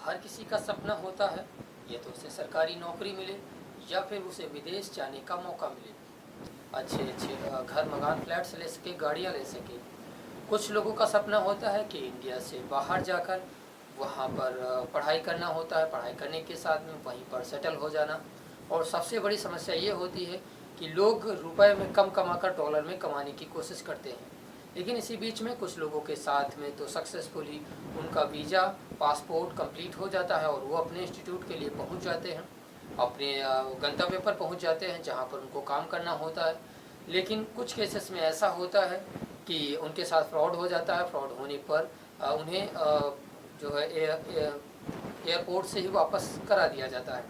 हर किसी का सपना होता है या तो उसे सरकारी नौकरी मिले या फिर उसे विदेश जाने का मौका मिले, अच्छे अच्छे घर मकान फ्लैट्स ले सके, गाड़ियाँ ले सके। कुछ लोगों का सपना होता है कि इंडिया से बाहर जाकर वहाँ पर पढ़ाई करना होता है, पढ़ाई करने के साथ में वहीं पर सेटल हो जाना। और सबसे बड़ी समस्या ये होती है कि लोग रुपए में कम कमाकर डॉलर में कमाने की कोशिश करते हैं। लेकिन इसी बीच में कुछ लोगों के साथ में तो सक्सेसफुली उनका वीज़ा पासपोर्ट कंप्लीट हो जाता है और वो अपने इंस्टीट्यूट के लिए पहुंच जाते हैं, अपने गंतव्य पर पहुंच जाते हैं जहां पर उनको काम करना होता है। लेकिन कुछ केसेस में ऐसा होता है कि उनके साथ फ्रॉड हो जाता है। फ्रॉड होने पर उन्हें जो है एयरपोर्ट से ही वापस करा दिया जाता है,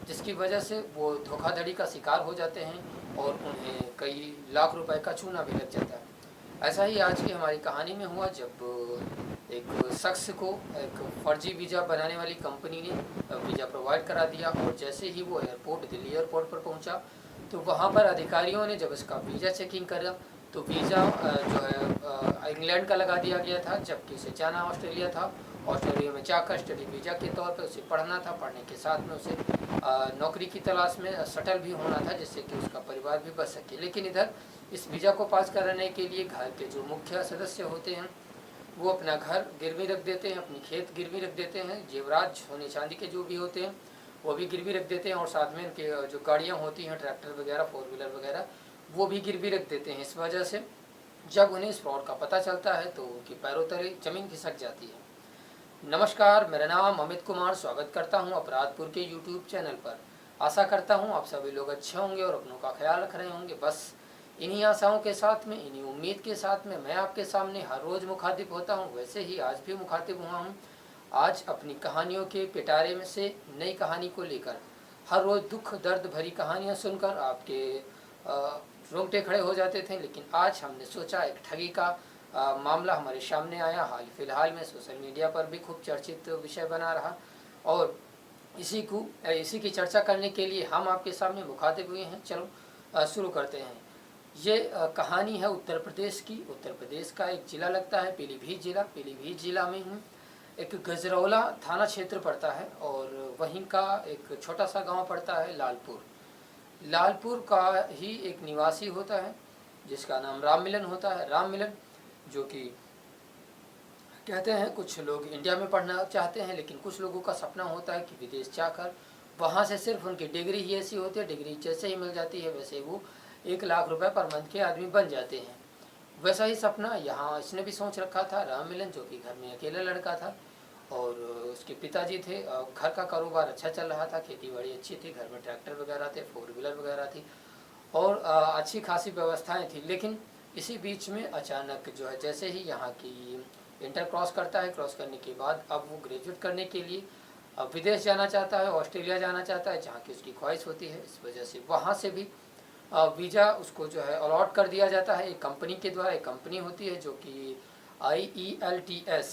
जिसकी वजह से वो धोखाधड़ी का शिकार हो जाते हैं और उन्हें कई लाख रुपए का चूना भी लग जाता है। ऐसा ही आज की हमारी कहानी में हुआ, जब एक शख्स को एक फर्जी वीज़ा बनाने वाली कंपनी ने वीज़ा प्रोवाइड करा दिया और जैसे ही वो दिल्ली एयरपोर्ट पर पहुंचा तो वहां पर अधिकारियों ने जब इसका वीज़ा चेकिंग करा तो वीज़ा जो है इंग्लैंड का लगा दिया गया था, जबकि उसे जाना ऑस्ट्रेलिया था। ऑस्ट्रेलिया में जाकर स्टडी वीज़ा के तौर पर उसे पढ़ना था, पढ़ने के साथ में उसे नौकरी की तलाश में सेटल भी होना था जिससे कि उसका परिवार भी बच सके। लेकिन इधर इस वीज़ा को पास कराने के लिए घर के जो मुख्य सदस्य होते हैं वो अपना घर गिरवी रख देते हैं, अपनी खेत गिरवी रख देते हैं, जेवरात सोने चांदी के जो भी होते हैं वो भी गिरवी रख देते हैं और साथ में इनके जो गाड़ियाँ होती हैं ट्रैक्टर वगैरह, फोर व्हीलर वगैरह, वो भी गिरवी रख देते हैं। इस वजह से जब उन्हें इस फ्रॉड का पता चलता है तो उनकी पैरों तले ज़मीन खिसक जाती है। नमस्कार, मेरा नाम अमित कुमार, स्वागत करता हूं अपराधपुर के यूट्यूब चैनल पर। आशा करता हूं आप सभी लोग अच्छे होंगे और अपनों का ख्याल रख रहे होंगे। बस इन्हीं आशाओं के साथ में, इन्हीं उम्मीद के साथ में मैं आपके सामने हर रोज़ मुखातिब होता हूं। वैसे ही आज भी मुखातिब हुआ हूं। आज अपनी कहानियों के पिटारे में से नई कहानी को लेकर, हर रोज़ दुख दर्द भरी कहानियाँ सुनकर आपके रोंगटे खड़े हो जाते थे, लेकिन आज हमने सोचा एक ठगी का मामला हमारे सामने आया। हाल फिलहाल में सोशल मीडिया पर भी खूब चर्चित विषय बना रहा और इसी की चर्चा करने के लिए हम आपके सामने मुखातिब हुए हैं। चलो शुरू करते हैं। ये कहानी है उत्तर प्रदेश की। उत्तर प्रदेश का एक ज़िला लगता है पीलीभीत ज़िला। पीलीभीत ज़िला में हूँ, एक गजरौला थाना क्षेत्र पड़ता है और वहीं का एक छोटा सा गांव पड़ता है लालपुर। लालपुर का ही एक निवासी होता है जिसका नाम राम मिलन होता है। राम मिलन जो कि कहते हैं कुछ लोग इंडिया में पढ़ना चाहते हैं, लेकिन कुछ लोगों का सपना होता है कि विदेश जाकर वहाँ से सिर्फ उनकी डिग्री ही ऐसी होती है, डिग्री जैसे ही मिल जाती है वैसे वो 1 लाख रुपए पर मंथ के आदमी बन जाते हैं। वैसा ही सपना यहाँ इसने भी सोच रखा था। राम मिलन जो कि घर में अकेला लड़का था और उसके पिताजी थे, घर का कारोबार अच्छा चल रहा था, खेती बाड़ी अच्छी थी, घर में ट्रैक्टर वगैरह थे, फोर व्हीलर वगैरह थी और अच्छी खासी व्यवस्थाएँ थी। लेकिन इसी बीच में अचानक जो है जैसे ही यहाँ की इंटर क्रॉस करता है, क्रॉस करने के बाद अब वो ग्रेजुएट करने के लिए विदेश जाना चाहता है, ऑस्ट्रेलिया जाना चाहता है जहाँ की उसकी ख्वाहिश होती है। इस वजह से वहाँ से भी वीज़ा उसको जो है अलॉट कर दिया जाता है एक कंपनी के द्वारा। एक कंपनी होती है जो कि IELTS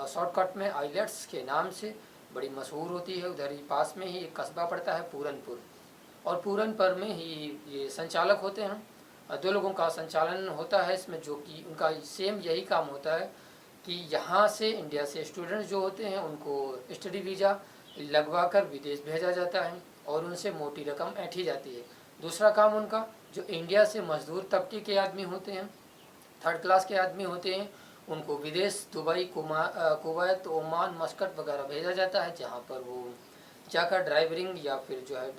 शॉर्टकट में आइलेट्स के नाम से बड़ी मशहूर होती है। उधर ही पास में ही एक कस्बा पड़ता है पूरनपुर, और पूरनपुर में ही ये संचालक होते हैं। 2 लोगों का संचालन होता है इसमें, जो कि उनका सेम यही काम होता है कि यहाँ से इंडिया से स्टूडेंट्स जो होते हैं उनको स्टडी वीज़ा लगवा कर विदेश भेजा जाता है और उनसे मोटी रकम ऐंठी जाती है। दूसरा काम उनका, जो इंडिया से मजदूर तबके के आदमी होते हैं, थर्ड क्लास के आदमी होते हैं, उनको विदेश दुबई, कुवैत, ओमान, मस्कट वगैरह भेजा जाता है जहाँ पर वो जाकर ड्राइवरिंग या फिर जो है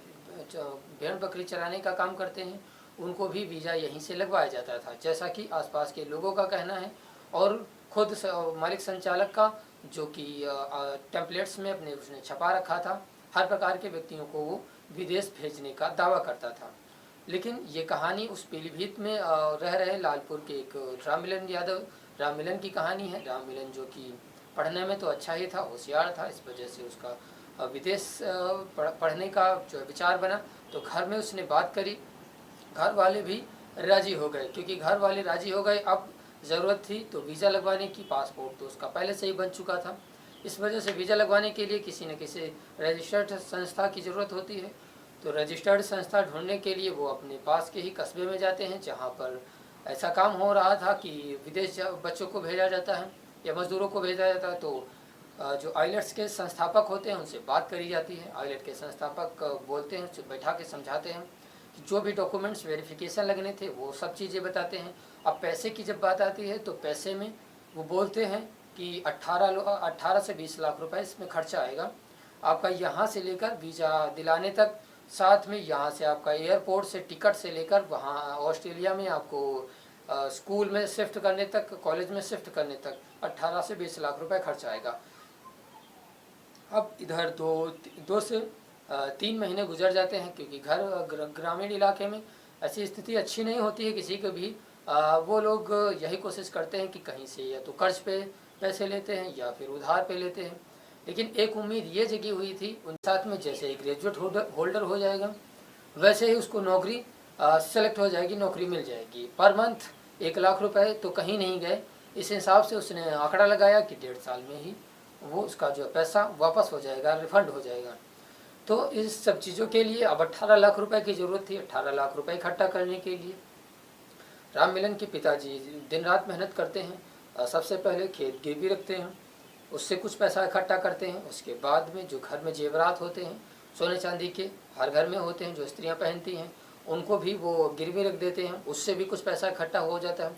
भेड़ बकरी चराने का काम करते हैं। उनको भी वीज़ा यहीं से लगवाया जाता था, जैसा कि आसपास के लोगों का कहना है और खुद मालिक संचालक का, जो कि टेम्पलेट्स में अपने उसने छपा रखा था। हर प्रकार के व्यक्तियों को वो विदेश भेजने का दावा करता था। लेकिन ये कहानी उस पीलीभीत में रह रहे लालपुर के एक राम मिलन की कहानी है। राम मिलन जो कि पढ़ने में तो अच्छा ही था, होशियार था, इस वजह से उसका विदेश पढ़ने का जो विचार बना। तो घर में उसने बात करी, घर वाले भी राज़ी हो गए, क्योंकि घर वाले राज़ी हो गए। अब ज़रूरत थी तो वीज़ा लगवाने की, पासपोर्ट तो उसका पहले से ही बन चुका था। इस वजह से वीज़ा लगवाने के लिए किसी न किसी रजिस्टर्ड संस्था की ज़रूरत होती है। तो रजिस्टर्ड संस्था ढूंढने के लिए वो अपने पास के ही कस्बे में जाते हैं जहाँ पर ऐसा काम हो रहा था कि विदेश बच्चों को भेजा जाता है या मज़दूरों को भेजा जाता है। तो जो आइलेट्स के संस्थापक होते हैं उनसे बात करी जाती है। आइलेट के संस्थापक बोलते हैं, बैठा के समझाते हैं कि जो भी डॉक्यूमेंट्स वेरिफिकेशन लगने थे वो सब चीज़ें बताते हैं। अब पैसे की जब बात आती है तो पैसे में वो बोलते हैं कि 18 से 20 लाख रुपए इसमें खर्चा आएगा आपका, यहाँ से लेकर वीज़ा दिलाने तक, साथ में यहाँ से आपका एयरपोर्ट से टिकट से लेकर वहाँ ऑस्ट्रेलिया में आपको स्कूल में शिफ्ट करने तक, कॉलेज में शिफ्ट करने तक 18 से 20 लाख रुपए खर्चा आएगा। अब इधर दो से 3 महीने गुजर जाते हैं, क्योंकि ग्रामीण इलाके में ऐसी स्थिति अच्छी नहीं होती है किसी को भी। वो लोग यही कोशिश करते हैं कि कहीं से या तो कर्ज पे पैसे लेते हैं या फिर उधार पे लेते हैं। लेकिन एक उम्मीद ये जगी हुई थी उन साथ में, जैसे ही ग्रेजुएट होल्डर हो जाएगा वैसे ही उसको नौकरी सेलेक्ट हो जाएगी, नौकरी मिल जाएगी। पर मंथ 1 लाख रुपए तो कहीं नहीं गए। इस हिसाब से उसने आंकड़ा लगाया कि 1.5 साल में ही वो उसका जो पैसा वापस हो जाएगा, रिफंड हो जाएगा। तो इस सब चीज़ों के लिए अब 18 लाख रुपए की ज़रूरत थी। 18 लाख रुपए इकट्ठा करने के लिए राम मिलन के पिताजी दिन रात मेहनत करते हैं। सबसे पहले खेत गिरवी रखते हैं, उससे कुछ पैसा इकट्ठा करते हैं। उसके बाद में जो घर में जेवरात होते हैं सोने चांदी के, हर घर में होते हैं, जो स्त्रियां पहनती हैं, उनको भी वो गिरवी रख देते हैं, उससे भी कुछ पैसा इकट्ठा हो जाता है।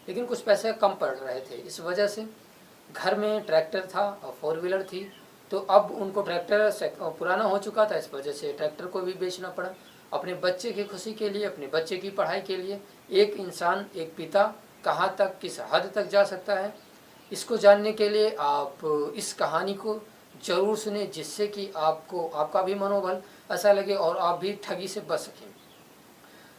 लेकिन कुछ पैसे कम पड़ रहे थे, इस वजह से घर में ट्रैक्टर था और 4 व्हीलर थी, तो अब उनको ट्रैक्टर पुराना हो चुका था, इस वजह से ट्रैक्टर को भी बेचना पड़ा। अपने बच्चे की खुशी के लिए, अपने बच्चे की पढ़ाई के लिए एक इंसान, एक पिता कहाँ तक, किस हद तक जा सकता है, इसको जानने के लिए आप इस कहानी को जरूर सुने, जिससे कि आपको आपका भी मनोबल ऐसा लगे और आप भी ठगी से बच सकें।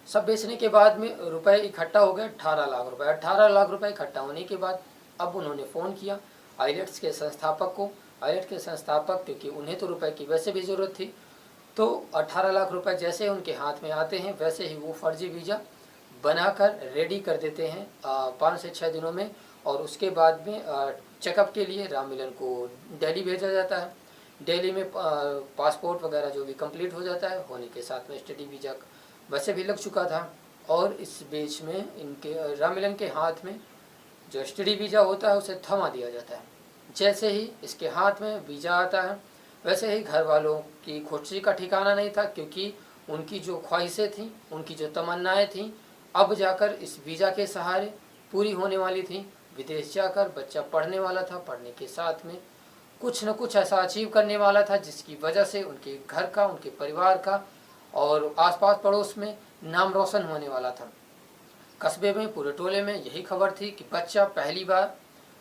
सब बेचने के बाद में रुपए इकट्ठा हो गए 18 लाख रुपए। 18 लाख रुपए इकट्ठा होने के बाद अब उन्होंने फ़ोन किया आइलेट्स के संस्थापक को। आइलेट के संस्थापक, क्योंकि उन्हें तो रुपए की वैसे भी ज़रूरत थी, तो 18 लाख रुपए जैसे उनके हाथ में आते हैं वैसे ही वो फर्जी वीज़ा बनाकर रेडी कर देते हैं 5 से 6 दिनों में। और उसके बाद में चेकअप के लिए राम मिलन को दिल्ली भेजा जाता है। दिल्ली में पासपोर्ट वगैरह जो भी कंप्लीट हो जाता है, होने के साथ में स्टडी वीज़ा वैसे भी लग चुका था। और इस बीच में इनके राम मिलन के हाथ में जो स्टडी वीज़ा होता है उसे थमा दिया जाता है। जैसे ही इसके हाथ में वीज़ा आता है वैसे ही घर वालों की खुशी का ठिकाना नहीं था, क्योंकि उनकी जो ख्वाहिशें थीं, उनकी जो तमन्नाएं थीं, अब जाकर इस वीज़ा के सहारे पूरी होने वाली थीं। विदेश जाकर बच्चा पढ़ने वाला था, पढ़ने के साथ में कुछ न कुछ ऐसा अचीव करने वाला था जिसकी वजह से उनके घर का, उनके परिवार का और आसपास पड़ोस में नाम रोशन होने वाला था। कस्बे में, पूरे टोले में यही खबर थी कि बच्चा पहली बार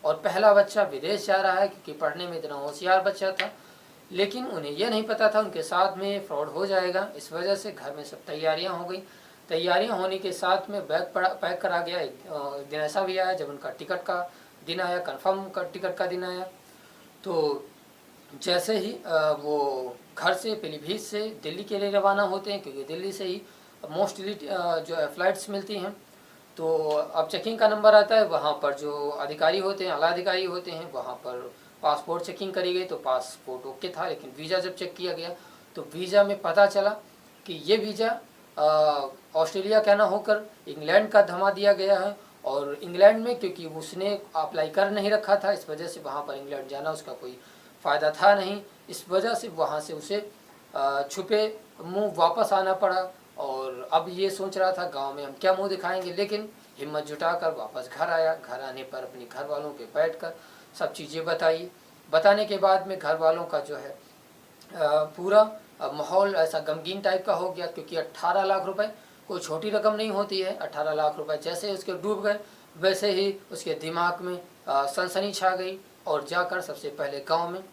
और पहला बच्चा विदेश जा रहा है, क्योंकि पढ़ने में इतना होशियार बच्चा था। लेकिन उन्हें यह नहीं पता था उनके साथ में फ्रॉड हो जाएगा। इस वजह से घर में सब तैयारियां हो गई। तैयारियां होने के साथ में बैग पैक करा गया। एक दिन ऐसा भी आया जब उनका टिकट का दिन आया, कंफर्म का टिकट का दिन आया, तो जैसे ही वो घर से पीलीभीत से दिल्ली के लिए रवाना होते हैं, क्योंकि दिल्ली से ही मोस्टली जो है फ्लाइट्स मिलती हैं, तो अब चेकिंग का नंबर आता है। वहाँ पर जो अधिकारी होते हैं, आला अधिकारी होते हैं, वहाँ पर पासपोर्ट चेकिंग करी गई तो पासपोर्ट ओके था। लेकिन वीज़ा जब चेक किया गया तो वीज़ा में पता चला कि ये वीज़ा ऑस्ट्रेलिया का ना होकर इंग्लैंड का थमा दिया गया है। और इंग्लैंड में क्योंकि उसने अप्लाई कर नहीं रखा था, इस वजह से वहाँ पर इंग्लैंड जाना उसका कोई फ़ायदा था नहीं। इस वजह से वहाँ से उसे छुपे मुंह वापस आना पड़ा। और अब ये सोच रहा था गांव में हम क्या मुंह दिखाएंगे, लेकिन हिम्मत जुटाकर वापस घर आया। घर आने पर अपने घर वालों के बैठकर सब चीज़ें बताई। बताने के बाद में घर वालों का जो है पूरा माहौल ऐसा गमगीन टाइप का हो गया, क्योंकि 18 लाख रुपए कोई छोटी रकम नहीं होती है। 18 लाख रुपए जैसे उसके डूब गए वैसे ही उसके दिमाग में सनसनी छा गई। और जाकर सबसे पहले गांव में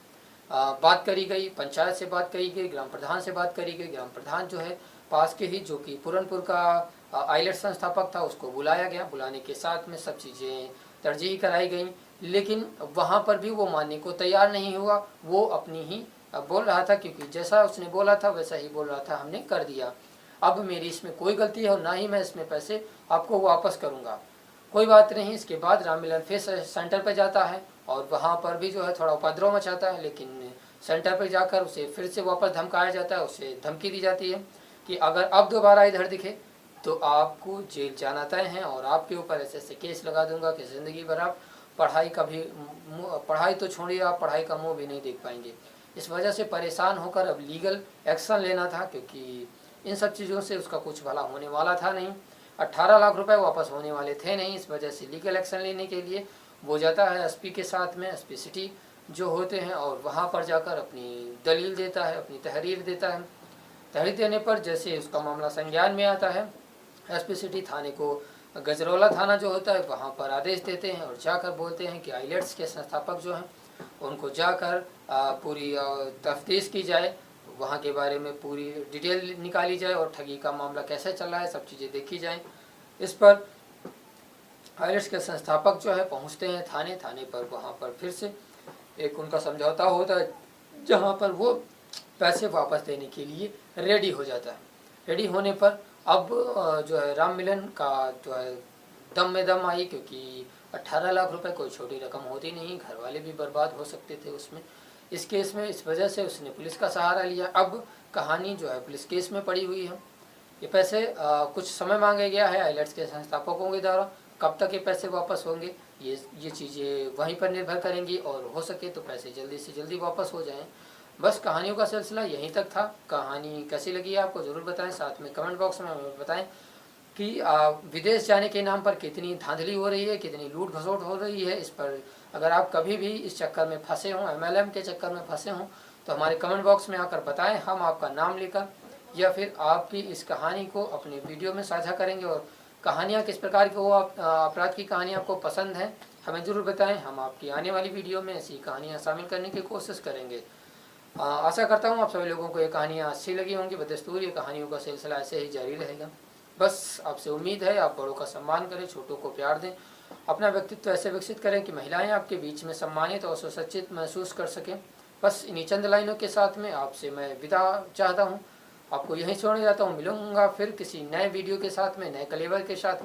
बात करी गई, पंचायत से बात करी गई, ग्राम प्रधान से बात करी गई। ग्राम प्रधान जो है पास के ही, जो कि पूरनपुर का आइलेट संस्थापक था, उसको बुलाया गया। बुलाने के साथ में सब चीज़ें तरजीह कराई गई, लेकिन वहाँ पर भी वो मानने को तैयार नहीं हुआ। वो अपनी ही बोल रहा था, क्योंकि जैसा उसने बोला था वैसा ही बोल रहा था, हमने कर दिया, अब मेरी इसमें कोई गलती है और ना ही मैं इसमें पैसे आपको वापस करूँगा। कोई बात नहीं। इसके बाद राम मिलन फिर सेंटर पर जाता है और वहाँ पर भी जो है थोड़ा उपद्रव मचाता है, लेकिन सेंटर पर जाकर उसे फिर से वापस धमकाया जाता है। उसे धमकी दी जाती है कि अगर अब दोबारा इधर दिखे तो आपको जेल जाना तय है और आपके ऊपर ऐसे ऐसे केस लगा दूंगा कि ज़िंदगी भर आप पढ़ाई का भी पढ़ाई तो छोड़िए, आप पढ़ाई का मुँह भी नहीं देख पाएंगे। इस वजह से परेशान होकर अब लीगल एक्शन लेना था, क्योंकि इन सब चीज़ों से उसका कुछ भला होने वाला था नहीं। 18 लाख रुपए वापस होने वाले थे नहीं। इस वजह से लीगल एक्शन लेने के लिए वो जाता है एसपी के साथ में, एसपी सिटी जो होते हैं, और वहाँ पर जाकर अपनी दलील देता है, अपनी तहरीर देता है। तहरीर देने पर जैसे उसका मामला संज्ञान में आता है, एसपी सिटी थाने को गजरौला थाना जो होता है वहाँ पर आदेश देते हैं और जाकर बोलते हैं कि आइलेट्स के संस्थापक जो हैं उनको जाकर पूरी तफ्तीश की जाए, वहाँ के बारे में पूरी डिटेल निकाली जाए और ठगी का मामला कैसे चल रहा है सब चीज़ें देखी जाएं। इस पर आइलेट्स के संस्थापक जो है पहुँचते हैं थाने पर वहाँ पर फिर से एक उनका समझौता होता है, जहाँ पर वो पैसे वापस देने के लिए रेडी हो जाता है। रेडी होने पर अब जो है राम मिलन का जो है दम में दम आई, क्योंकि 18 लाख रुपए कोई छोटी रकम होती नहीं, घर वाले भी बर्बाद हो सकते थे उसमें, इस केस में। इस वजह से उसने पुलिस का सहारा लिया। अब कहानी जो है पुलिस केस में पड़ी हुई है। ये पैसे कुछ समय मांगा गया है आइलेट्स के संस्थापकों के द्वारा, कब तक ये पैसे वापस होंगे ये चीज़ें वहीं पर निर्भर करेंगी, और हो सके तो पैसे जल्दी से जल्दी वापस हो जाएं। बस कहानियों का सिलसिला यहीं तक था। कहानी कैसी लगी आपको ज़रूर बताएं, साथ में कमेंट बॉक्स में हमें बताएं कि विदेश जाने के नाम पर कितनी धांधली हो रही है, कितनी लूट घसोट हो रही है। इस पर अगर आप कभी भी इस चक्कर में फंसे हों, MLM के चक्कर में फंसे हों, तो हमारे कमेंट बॉक्स में आकर बताएं। हम आपका नाम लेकर या फिर आपकी इस कहानी को अपने वीडियो में साझा करेंगे, और कहानियाँ किस प्रकार की वो अपराध की कहानी आपको पसंद है हमें ज़रूर बताएं। हम आपकी आने वाली वीडियो में ऐसी कहानियाँ शामिल करने की कोशिश करेंगे। आशा करता हूँ आप सभी लोगों को ये कहानियाँ अच्छी लगी होंगी। बदस्तूर ये कहानियों का सिलसिला ऐसे ही जारी रहेगा। बस आपसे उम्मीद है आप बड़ों का सम्मान करें, छोटों को प्यार दें, अपना व्यक्तित्व ऐसे विकसित करें कि महिलाएं आपके बीच में सम्मानित और सुसज्जित महसूस कर सकें। बस इन्हीं चंद लाइनों के साथ में आपसे मैं विदा चाहता हूँ, आपको यहीं छोड़ने जाता हूँ। मिलूंगा फिर किसी नए वीडियो के साथ में, नए कलेवर के साथ में।